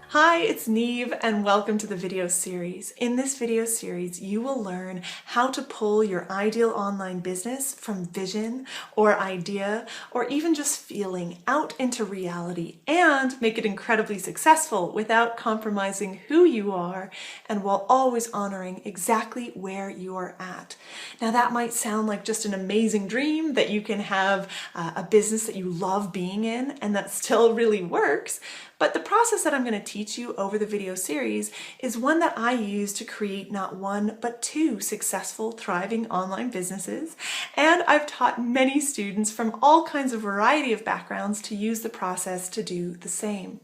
Hi, it's Neve and welcome to the video series. In this video series, you will learn how to pull your ideal online business from vision or idea or even just feeling out into reality and make it incredibly successful without compromising who you are and while always honoring exactly where you are at. Now that might sound like just an amazing dream that you can have a business that you love being in and that still really works. But the process that I'm going to teach you over the video series is one that I use to create not one, but two successful, thriving online businesses. And I've taught many students from all kinds of variety of backgrounds to use the process to do the same.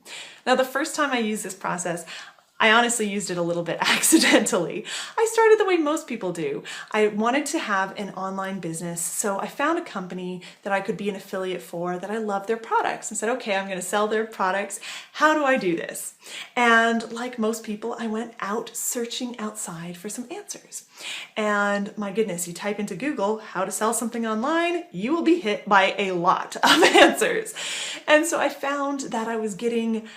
Now, the first time I used this process, I honestly used it a little bit accidentally. I started the way most people do. I wanted to have an online business, so I found a company that I could be an affiliate for that I loved their products and said, okay, I'm going to sell their products. How do I do this? And like most people, I went out searching outside for some answers. And my goodness, you type into Google how to sell something online, you will be hit by a lot of answers. And so I found that I was getting,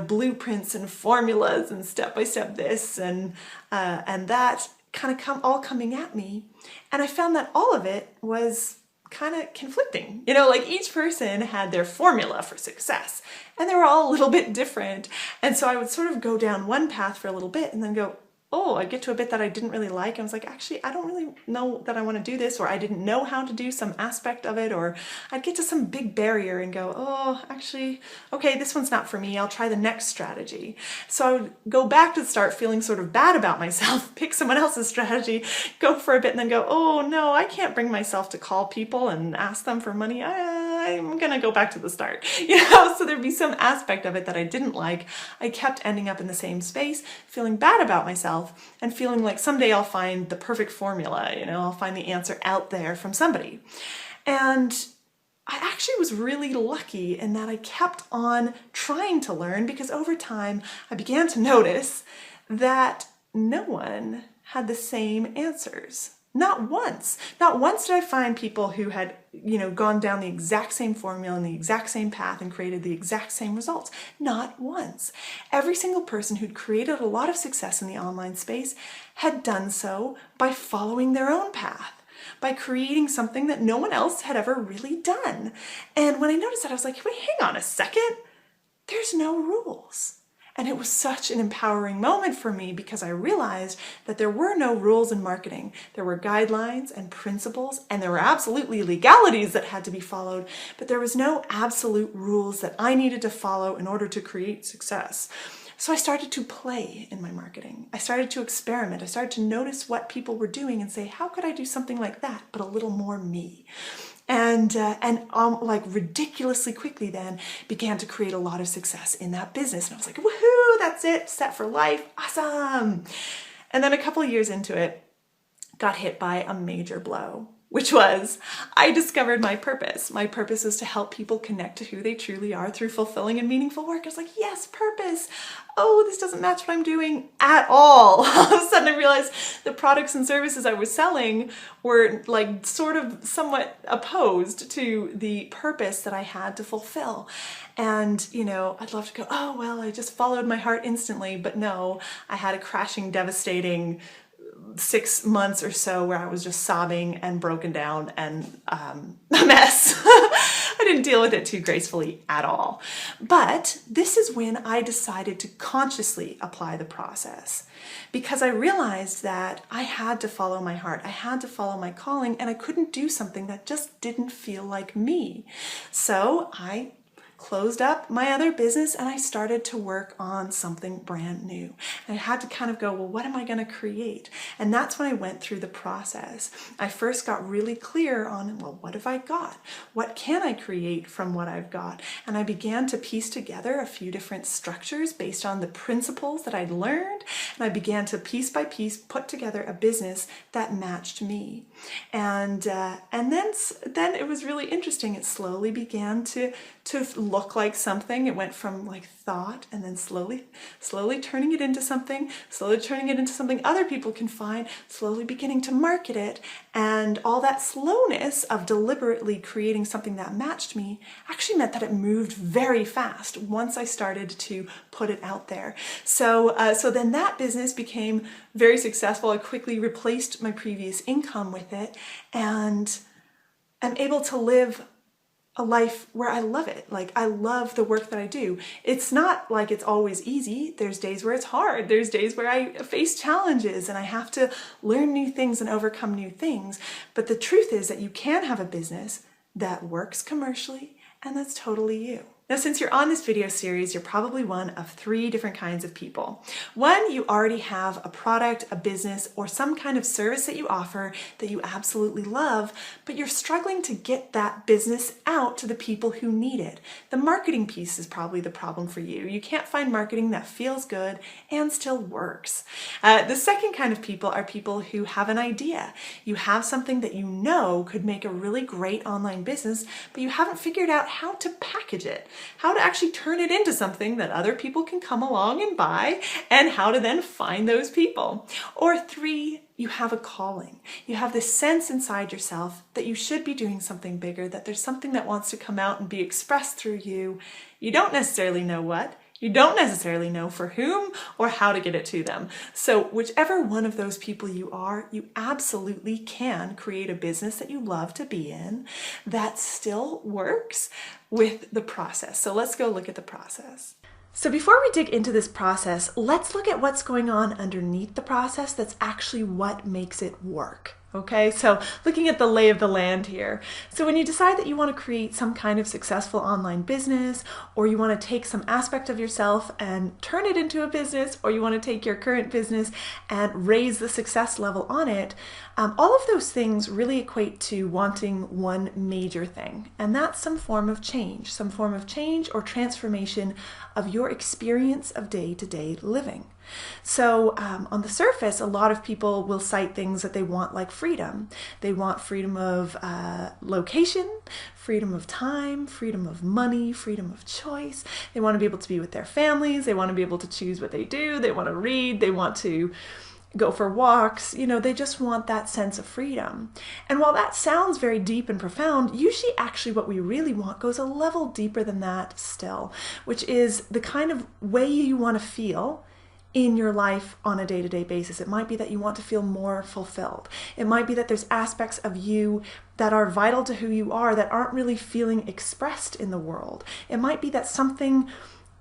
blueprints and formulas and step-by-step this and that kind of all coming at me. And I found that all of it was kind of conflicting. Like each person had their formula for success and they were all a little bit different. And so I would sort of go down one path for a little bit and then go, oh, I get to a bit that I didn't really like. I was like, actually, I don't really know that I want to do this, or I didn't know how to do some aspect of it, or I'd get to some big barrier and go, oh, actually, okay, this one's not for me. I'll try the next strategy. So I would go back to the start feeling sort of bad about myself, pick someone else's strategy, go for a bit, and then go, oh, no, I can't bring myself to call people and ask them for money. I'm going to go back to the start. So there'd be some aspect of it that I didn't like. I kept ending up in the same space, feeling bad about myself and feeling like someday I'll find the perfect formula, I'll find the answer out there from somebody. And I actually was really lucky in that I kept on trying to learn because over time I began to notice that no one had the same answers. Not once did I find people who had, gone down the exact same formula and the exact same path and created the exact same results. Not once. Every single person who'd created a lot of success in the online space had done so by following their own path, by creating something that no one else had ever really done. And when I noticed that, I was like, wait, hang on a second. There's no rules. And it was such an empowering moment for me because I realized that there were no rules in marketing. There were guidelines and principles, and there were absolutely legalities that had to be followed, but there was no absolute rules that I needed to follow in order to create success. So I started to play in my marketing. I started to experiment. I started to notice what people were doing and say, how could I do something like that, but a little more me? And like ridiculously quickly then began to create a lot of success in that business. And I was like, woohoo, that's it, set for life, awesome. And then a couple of years into it, got hit by a major blow, which was I discovered my purpose. My purpose is to help people connect to who they truly are through fulfilling and meaningful work. I was like, yes, purpose. Oh, this doesn't match what I'm doing at all. All of a sudden I realized the products and services I was selling were like sort of somewhat opposed to the purpose that I had to fulfill. And, I'd love to go, oh, well, I just followed my heart instantly. But no, I had a crashing, devastating 6 months or so where I was just sobbing and broken down and a mess. I didn't deal with it too gracefully at all. But this is when I decided to consciously apply the process because I realized that I had to follow my heart. I had to follow my calling, and I couldn't do something that just didn't feel like me. So I closed up my other business and I started to work on something brand new. And I had to kind of go, well, what am I going to create? And that's when I went through the process. I first got really clear on, well, what have I got? What can I create from what I've got? And I began to piece together a few different structures based on the principles that I'd learned. And I began to piece by piece put together a business that matched me. And then it was really interesting. It slowly began to to look like something. It went from like thought and then slowly turning it into something, other people can find, slowly beginning to market it. And all that slowness of deliberately creating something that matched me actually meant that it moved very fast once I started to put it out there. So then that business became very successful. I quickly replaced my previous income with it, and I'm able to live a life where I love it. Like, I love the work that I do. It's not like it's always easy. There's days where it's hard. There's days where I face challenges and I have to learn new things and overcome new things. But the truth is that you can have a business that works commercially and that's totally you. Now, since you're on this video series, you're probably one of 3 different kinds of people. One, you already have a product, a business, or some kind of service that you offer that you absolutely love, but you're struggling to get that business out to the people who need it. The marketing piece is probably the problem for you. You can't find marketing that feels good and still works. The second kind of people are people who have an idea. You have something that you know could make a really great online business, but you haven't figured out how to package it, how to actually turn it into something that other people can come along and buy, and how to then find those people. Or 3, you have a calling. You have this sense inside yourself that you should be doing something bigger, that there's something that wants to come out and be expressed through you. You don't necessarily know what. You don't necessarily know for whom or how to get it to them. So whichever one of those people you are, you absolutely can create a business that you love to be in that still works with the process. So let's go look at the process. So before we dig into this process, let's look at what's going on underneath the process that's actually what makes it work. Okay, so looking at the lay of the land here. So when you decide that you want to create some kind of successful online business, or you want to take some aspect of yourself and turn it into a business, or you want to take your current business and raise the success level on it, all of those things really equate to wanting one major thing, and that's some form of change or transformation of your experience of day-to-day living. So on the surface, a lot of people will cite things that they want, like freedom. They want freedom of location, freedom of time, freedom of money, freedom of choice. They want to be able to be with their families. They want to be able to choose what they do. They want to read. They want to go for walks. You know, they just want that sense of freedom. And while that sounds very deep and profound, usually actually what we really want goes a level deeper than that still, which is the kind of way you want to feel in your life on a day-to-day basis. It might be that you want to feel more fulfilled. It might be that there's aspects of you that are vital to who you are that aren't really feeling expressed in the world. It might be that something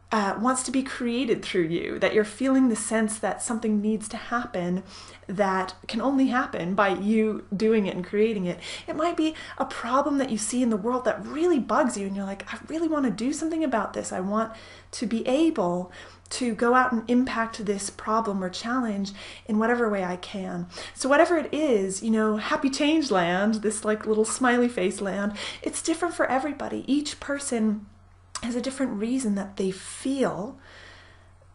wants to be created through you, that you're feeling the sense that something needs to happen that can only happen by you doing it and creating it. It might be a problem that you see in the world that really bugs you and you're like, I really want to do something about this. I want to be able to go out and impact this problem or challenge in whatever way I can. So whatever it is, you know, happy change land, this like little smiley face land, it's different for everybody. Each person has a different reason that they feel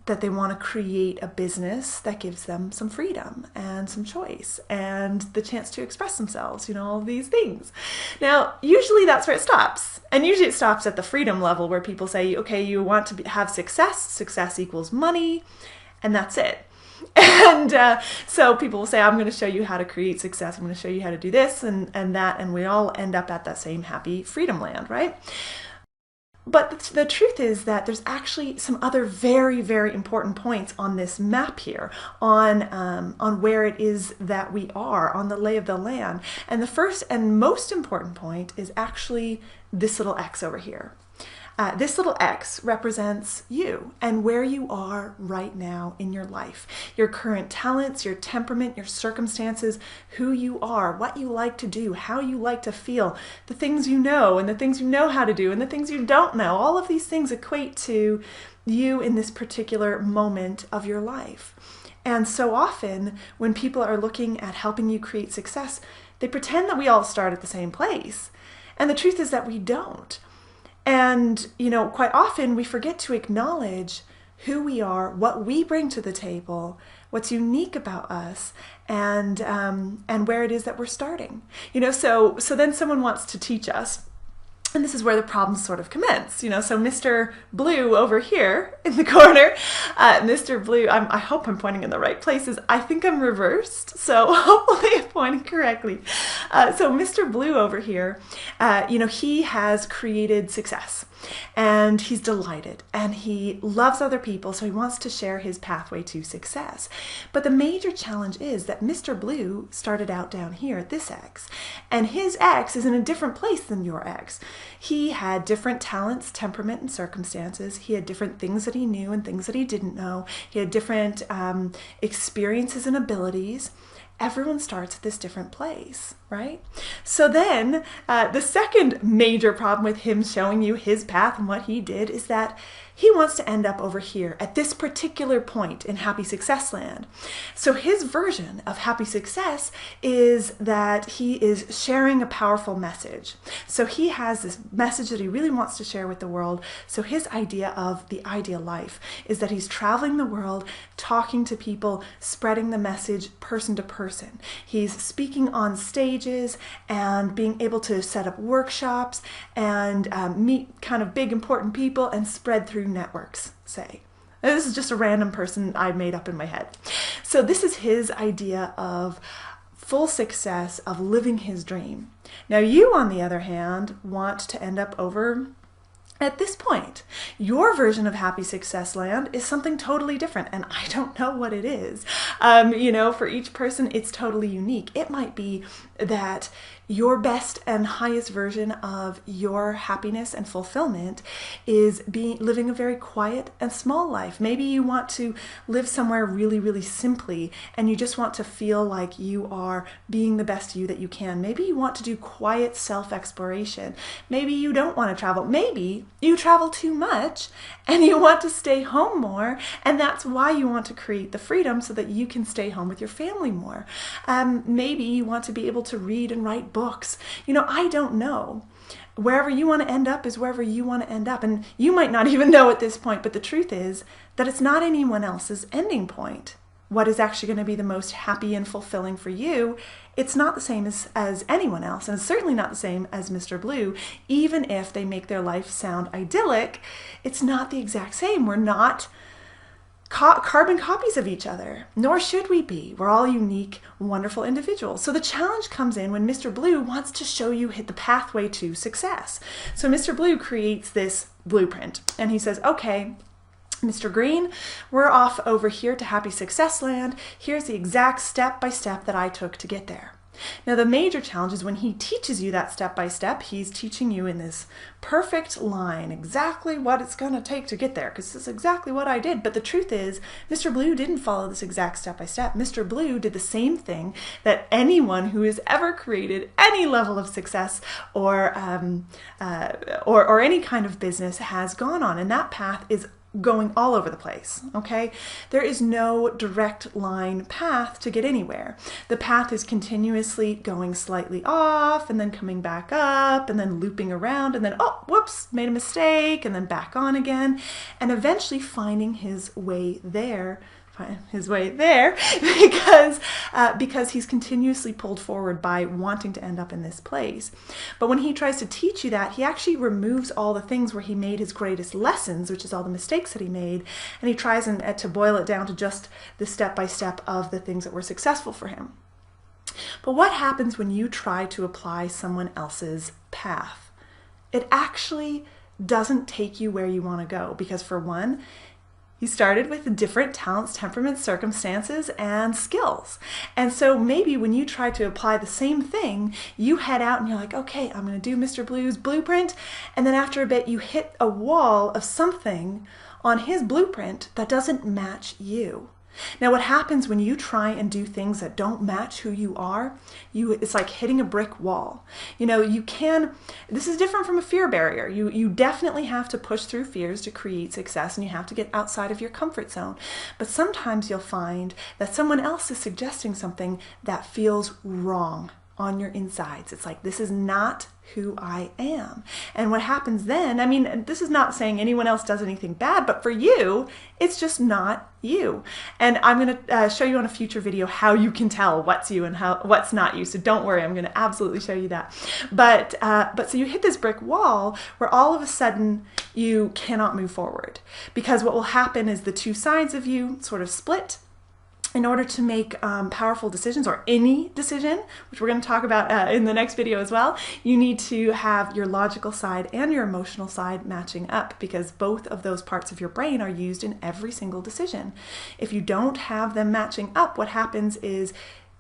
that they want to create a business that gives them some freedom and some choice and the chance to express themselves, you know, all these things. Now, usually that's where it stops. And usually it stops at the freedom level where people say, okay, you want to have success, success equals money, and that's it. And so people will say, I'm going to show you how to create success. I'm going to show you how to do this and that, and we all end up at that same happy freedom land, right? But the truth is that there's actually some other very, very important points on this map here, on where it is that we are, on the lay of the land. And the first and most important point is actually this little X over here. This little X represents you and where you are right now in your life, your current talents, your temperament, your circumstances, who you are, what you like to do, how you like to feel, the things you know and the things you know how to do and the things you don't know. All of these things equate to you in this particular moment of your life. And so often when people are looking at helping you create success, they pretend that we all start at the same place. And the truth is that we don't. And, you know, quite often we forget to acknowledge who we are, what we bring to the table, what's unique about us, and where it is that we're starting. You know, so then someone wants to teach us And this is where the problems sort of commence, you know. So Mr. Blue over here in the corner, Mr. Blue, I hope I'm pointing in the right places. I think I'm reversed, so hopefully I'm pointing correctly. So Mr. Blue over here, you know, he has created success. And he's delighted and he loves other people, so he wants to share his pathway to success. But the major challenge is that Mr. Blue started out down here at this X, and his X is in a different place than your X. He had different talents, temperament, and circumstances. He had different things that he knew and things that he didn't know. He had different experiences and abilities. Everyone starts at this different place, right? So then the second major problem with him showing you his path and what he did is that he wants to end up over here at this particular point in Happy Success Land. So his version of happy success is that he is sharing a powerful message. So he has this message that he really wants to share with the world. So his idea of the ideal life is that he's traveling the world, talking to people, spreading the message person to person. He's speaking on stages and being able to set up workshops and meet kind of big important people and spread through networks, say. This is just a random person I made up in my head. So this is his idea of full success, of living his dream. Now you, on the other hand, want to end up over at this point. Your version of Happy Success Land is something totally different, and I don't know what it is. You know, for each person, it's totally unique. It might be that your best and highest version of your happiness and fulfillment is living a very quiet and small life. Maybe you want to live somewhere really, really simply, and you just want to feel like you are being the best you that you can. Maybe you want to do quiet self-exploration. Maybe you don't want to travel. Maybe you travel too much and you want to stay home more, and that's why you want to create the freedom so that you can stay home with your family more. Maybe you want to be able to read and write books. You know, I don't know. Wherever you want to end up is wherever you want to end up. And you might not even know at this point, but the truth is that it's not anyone else's ending point. What is actually going to be the most happy and fulfilling for you, it's not the same as anyone else, and it's certainly not the same as Mr. Blue. Even if they make their life sound idyllic, it's not the exact same. We're not carbon copies of each other, nor should we be. We're all unique, wonderful individuals. So the challenge comes in when Mr. Blue wants to show you the pathway to success. So Mr. Blue creates this blueprint, and he says, okay, Mr. Green, we're off over here to Happy Success Land. Here's the exact step-by-step that I took to get there. Now, the major challenge is when he teaches you that step-by-step, he's teaching you in this perfect line exactly what it's going to take to get there, because this is exactly what I did. But the truth is, Mr. Blue didn't follow this exact step-by-step. Mr. Blue did the same thing that anyone who has ever created any level of success or any kind of business has gone on, and that path is going all over the place, okay? There is no direct line path to get anywhere. The path is continuously going slightly off and then coming back up and then looping around and then, oh, whoops, made a mistake, and then back on again, and eventually finding his way there because he's continuously pulled forward by wanting to end up in this place. But when he tries to teach you that, he actually removes all the things where he made his greatest lessons, which is all the mistakes that he made, and he tries to boil it down to just the step-by-step of the things that were successful for him. But what happens when you try to apply someone else's path? It actually doesn't take you where you want to go, because for one, he started with different talents, temperaments, circumstances, and skills. And so maybe when you try to apply the same thing, you head out and you're like, okay, I'm going to do Mr. Blue's blueprint. And then after a bit, you hit a wall of something on his blueprint that doesn't match you. Now, what happens when you try and do things that don't match who you are, it's like hitting a brick wall. You know, this is different from a fear barrier. You definitely have to push through fears to create success, and you have to get outside of your comfort zone. But sometimes you'll find that someone else is suggesting something that feels wrong on your insides. It's like, this is not who I am. And what happens then, I mean, this is not saying anyone else does anything bad, but for you, it's just not you. And I'm going to show you on a future video how you can tell what's you and what's not you. So don't worry, I'm going to absolutely show you that. But so you hit this brick wall where all of a sudden you cannot move forward, because what will happen is the two sides of you sort of split. In order to make powerful decisions, or any decision, which we're going to talk about in the next video as well, you need to have your logical side and your emotional side matching up, because both of those parts of your brain are used in every single decision. If you don't have them matching up, what happens is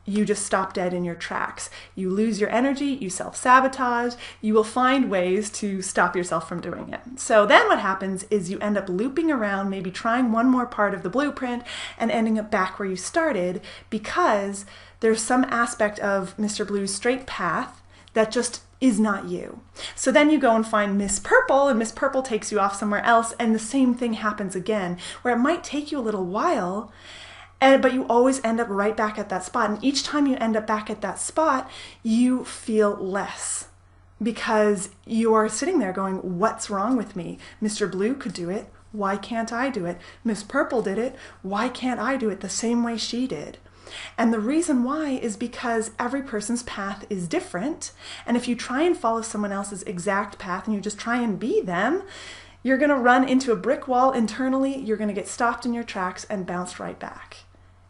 you just stop dead in your tracks. You lose your energy, you self-sabotage, you will find ways to stop yourself from doing it. So then what happens is you end up looping around, maybe trying one more part of the blueprint and ending up back where you started, because there's some aspect of Mr. Blue's straight path that just is not you. So then you go and find Miss Purple, and Miss Purple takes you off somewhere else, and the same thing happens again, where it might take you a little while, but you always end up right back at that spot. And each time you end up back at that spot, you feel less, because you are sitting there going, what's wrong with me? Mr. Blue could do it. Why can't I do it? Miss Purple did it. Why can't I do it the same way she did? And the reason why is because every person's path is different. And if you try and follow someone else's exact path and you just try and be them, you're going to run into a brick wall internally. You're going to get stopped in your tracks and bounced right back.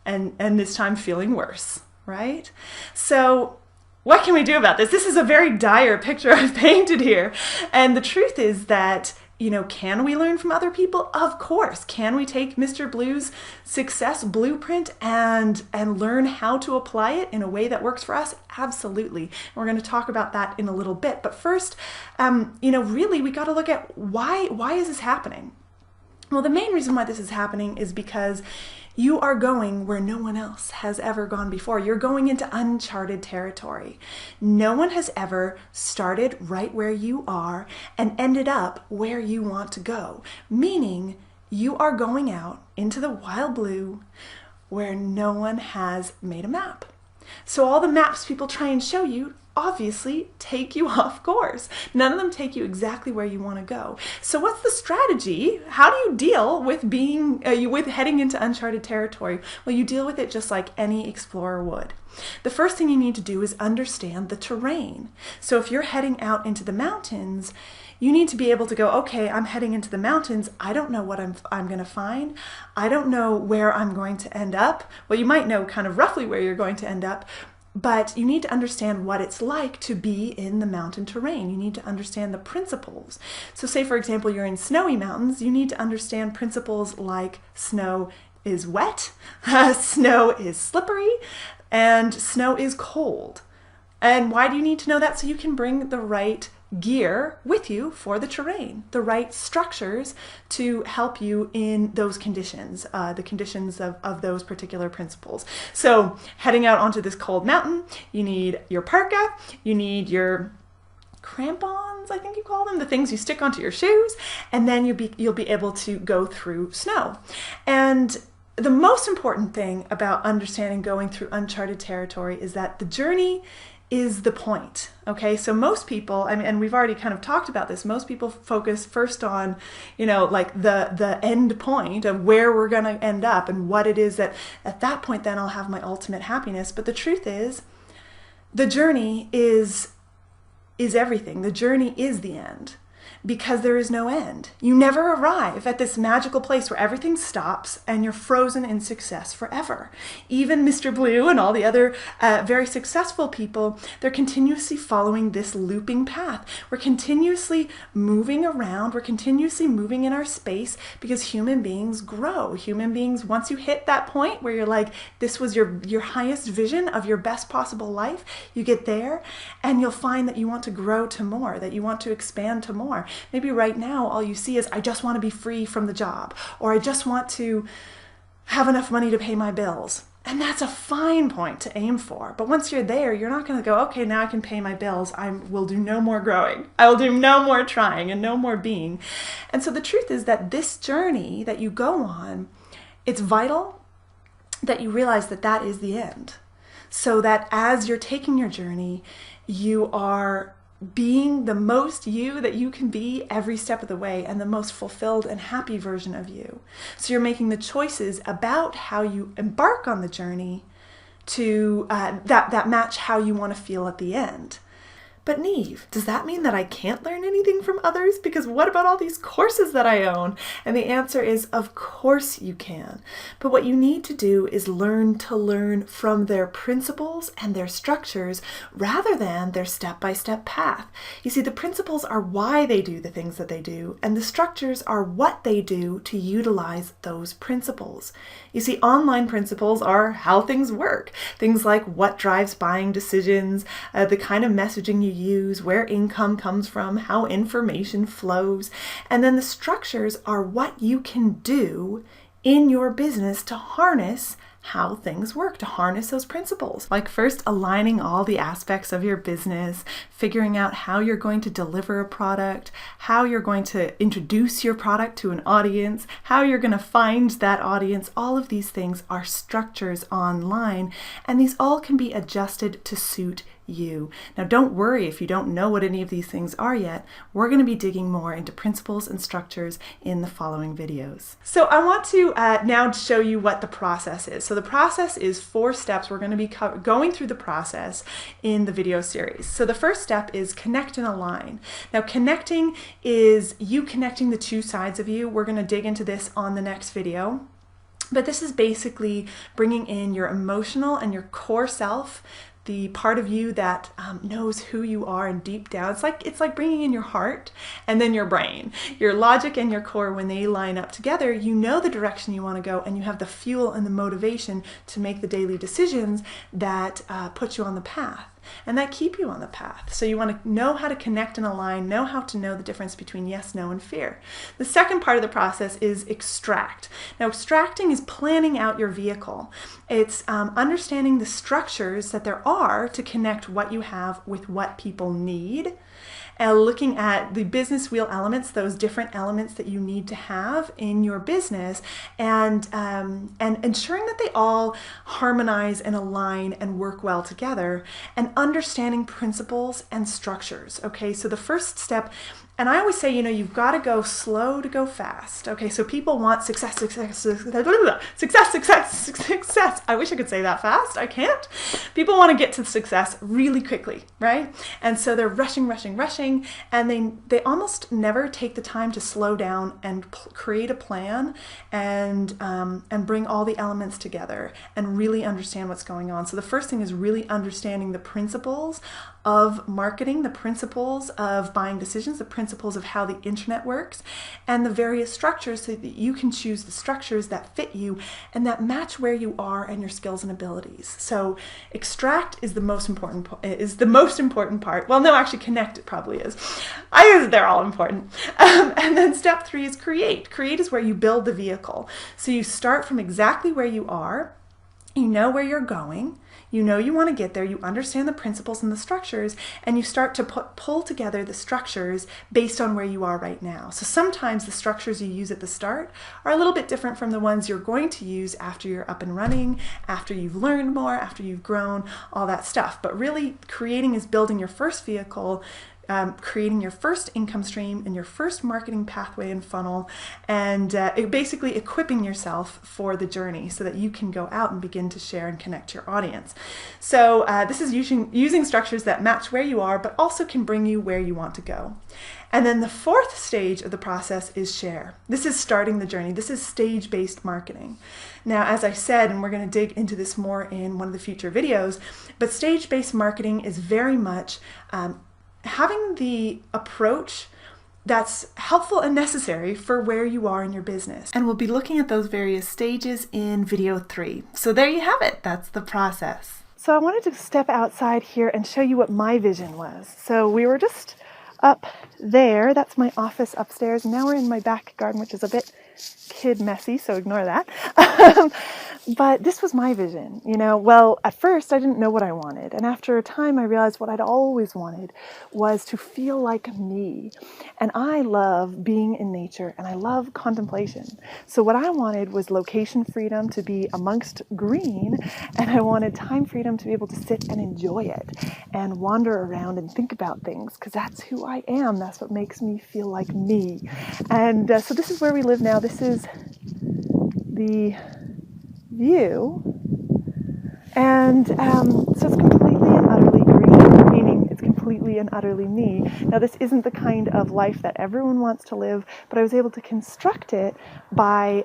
And this time feeling worse, right? So what can we do about this? This is a very dire picture I've painted here. And the truth is that, you know, can we learn from other people? Of course. Can we take Mr. Blue's success blueprint and learn how to apply it in a way that works for us? Absolutely. We're going to talk about that in a little bit. But first, you know, really, we got to look at why is this happening? Well, the main reason why this is happening is because you are going where no one else has ever gone before. You're going into uncharted territory. No one has ever started right where you are and ended up where you want to go, meaning you are going out into the wild blue where no one has made a map. So all the maps people try and show you obviously take you off course. None of them take you exactly where you want to go. So what's the strategy? How do you deal with with heading into uncharted territory? Well, you deal with it just like any explorer would. The first thing you need to do is understand the terrain. So if you're heading out into the mountains, you need to be able to go, okay, I'm heading into the mountains. I don't know what I'm going to find. I don't know where I'm going to end up. Well, you might know kind of roughly where you're going to end up, but you need to understand what it's like to be in the mountain terrain. You need to understand the principles. So say, for example, you're in snowy mountains, you need to understand principles like snow is wet, snow is slippery, and snow is cold. And why do you need to know that? So you can bring the right gear with you for the terrain, the right structures to help you in those conditions, the conditions of those particular principles. So heading out onto this cold mountain, you need your parka, you need your crampons, I think you call them, the things you stick onto your shoes, and then you'll be able to go through snow. And the most important thing about understanding going through uncharted territory is that the journey is the point. Okay, so most people, I mean, and we've already kind of talked about this, most people focus first on, you know, like the end point of where we're going to end up and what it is that at that point then I'll have my ultimate happiness. But the truth is, the journey is everything. The journey is the end, because there is no end. You never arrive at this magical place where everything stops and you're frozen in success forever. Even Mr. Blue and all the other very successful people, they're continuously following this looping path. We're continuously moving around. We're continuously moving in our space because human beings grow. Human beings, once you hit that point where you're like, this was your highest vision of your best possible life, you get there and you'll find that you want to grow to more, that you want to expand to more. Maybe right now all you see is, I just want to be free from the job, or I just want to have enough money to pay my bills. And that's a fine point to aim for. But once you're there, you're not going to go, okay, now I can pay my bills. I will do no more growing. I will do no more trying and no more being. And so the truth is that this journey that you go on, it's vital that you realize that that is the end. so that as you're taking your journey, you are being the most you that you can be every step of the way, and the most fulfilled and happy version of you. So you're making the choices about how you embark on the journey to that match how you want to feel at the end. But Neve, does that mean that I can't learn anything from others? Because what about all these courses that I own? And the answer is, of course you can. But what you need to do is learn to learn from their principles and their structures rather than their step-by-step path. You see, the principles are why they do the things that they do, and the structures are what they do to utilize those principles. You see, online principles are how things work. Things like what drives buying decisions, the kind of messaging you use, where income comes from, how information flows. And then the structures are what you can do in your business to harness how things work, to harness those principles. Like first aligning all the aspects of your business, figuring out how you're going to deliver a product, how you're going to introduce your product to an audience, how you're going to find that audience. All of these things are structures online, and these all can be adjusted to suit you. Now, don't worry if you don't know what any of these things are yet. We're going to be digging more into principles and structures in the following videos. So I want to now show you what the process is. So the process is 4 steps. We're going to be going through the process in the video series. So the first step is connect and align. Now, connecting is you connecting the 2 sides of you. We're going to dig into this on the next video. But this is basically bringing in your emotional and your core self, the part of you that knows who you are and deep down. It's like bringing in your heart and then your brain. Your logic and your core, when they line up together, you know the direction you want to go, and you have the fuel and the motivation to make the daily decisions that put you on the path and that keep you on the path. So you want to know how to connect and align, know how to know the difference between yes, no, and fear. The second part of the process is extract. Now, extracting is planning out your vehicle. It's understanding the structures that there are to connect what you have with what people need, and looking at the business wheel elements, those different elements that you need to have in your business, and ensuring that they all harmonize and align and work well together, and understanding principles and structures. Okay, so the first step, and I always say, you've got to go slow to go fast. Okay, so people want success, success, success, success, success. I wish I could say that fast. I can't. People want to get to success really quickly, right? And so they're rushing, and they almost never take the time to slow down and create a plan and bring all the elements together and really understand what's going on. So the first thing is really understanding the principles of marketing, the principles of buying decisions, the principles of how the internet works, and the various structures so that you can choose the structures that fit you and that match where you are and your skills and abilities. So extract is the most important part. Well, no, actually connect it probably is. They're all important. And then step 3 is create. Create is where you build the vehicle. So you start from exactly where you are. You know where you're going. You know you want to get there, you understand the principles and the structures, and you start to pull together the structures based on where you are right now. So sometimes the structures you use at the start are a little bit different from the ones you're going to use after you're up and running, after you've learned more, after you've grown, all that stuff. But really, creating is building your first vehicle, creating your first income stream and your first marketing pathway and funnel, and basically equipping yourself for the journey so that you can go out and begin to share and connect to your audience. So this is using structures that match where you are, but also can bring you where you want to go. And then the 4th stage of the process is share. This is starting the journey. This is stage-based marketing. Now, as I said, and we're going to dig into this more in one of the future videos, but stage-based marketing is very much having the approach that's helpful and necessary for where you are in your business. And we'll be looking at those various stages in video 3. So there you have it. That's the process. So I wanted to step outside here and show you what my vision was. So we were just up there. That's my office upstairs. Now we're in my back garden, which is a bit kid messy, so ignore that. But this was my vision, Well, at first I didn't know what I wanted. And after a time, I realized what I'd always wanted was to feel like me. And I love being in nature and I love contemplation. So what I wanted was location freedom to be amongst green, and I wanted time freedom to be able to sit and enjoy it and wander around and think about things, because that's who I am. That's what makes me feel like me. And so this is where we live now. This is the view, and so it's completely and utterly green, meaning it's completely and utterly me. Now, this isn't the kind of life that everyone wants to live, but I was able to construct it by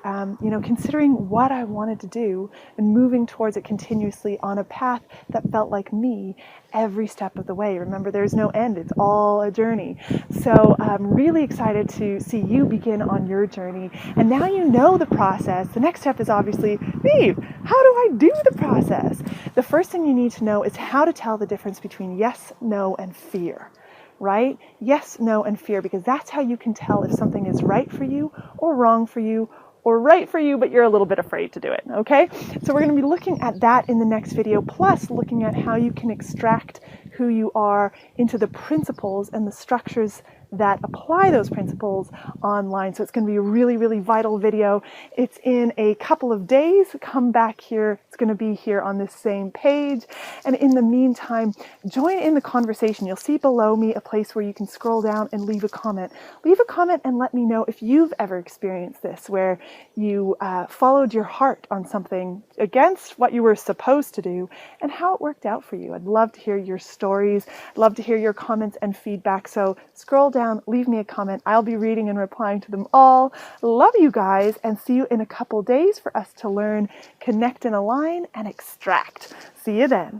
considering what I wanted to do and moving towards it continuously on a path that felt like me every step of the way. Remember, there's no end. It's all a journey. So I'm really excited to see you begin on your journey. And now you know the process. The next step is obviously, Neve, how do I do the process? The first thing you need to know is how to tell the difference between yes, no, and fear. Right? Yes, no, and fear, because that's how you can tell if something is right for you or wrong for you, or right for you, but you're a little bit afraid to do it, okay? So we're going to be looking at that in the next video, plus looking at how you can extract who you are into the principles and the structures that apply those principles online. So it's going to be a really, really vital video. It's in a couple of days. Come back here. It's going to be here on this same page. And in the meantime, join in the conversation. You'll see below me a place where you can scroll down and leave a comment. Leave a comment and let me know if you've ever experienced this, where you followed your heart on something against what you were supposed to do and how it worked out for you. I'd love to hear your stories. I'd love to hear your comments and feedback. So scroll down, leave me a comment. I'll be reading and replying to them all. Love you guys, and see you in a couple days for us to learn, connect and align, and extract. See you then.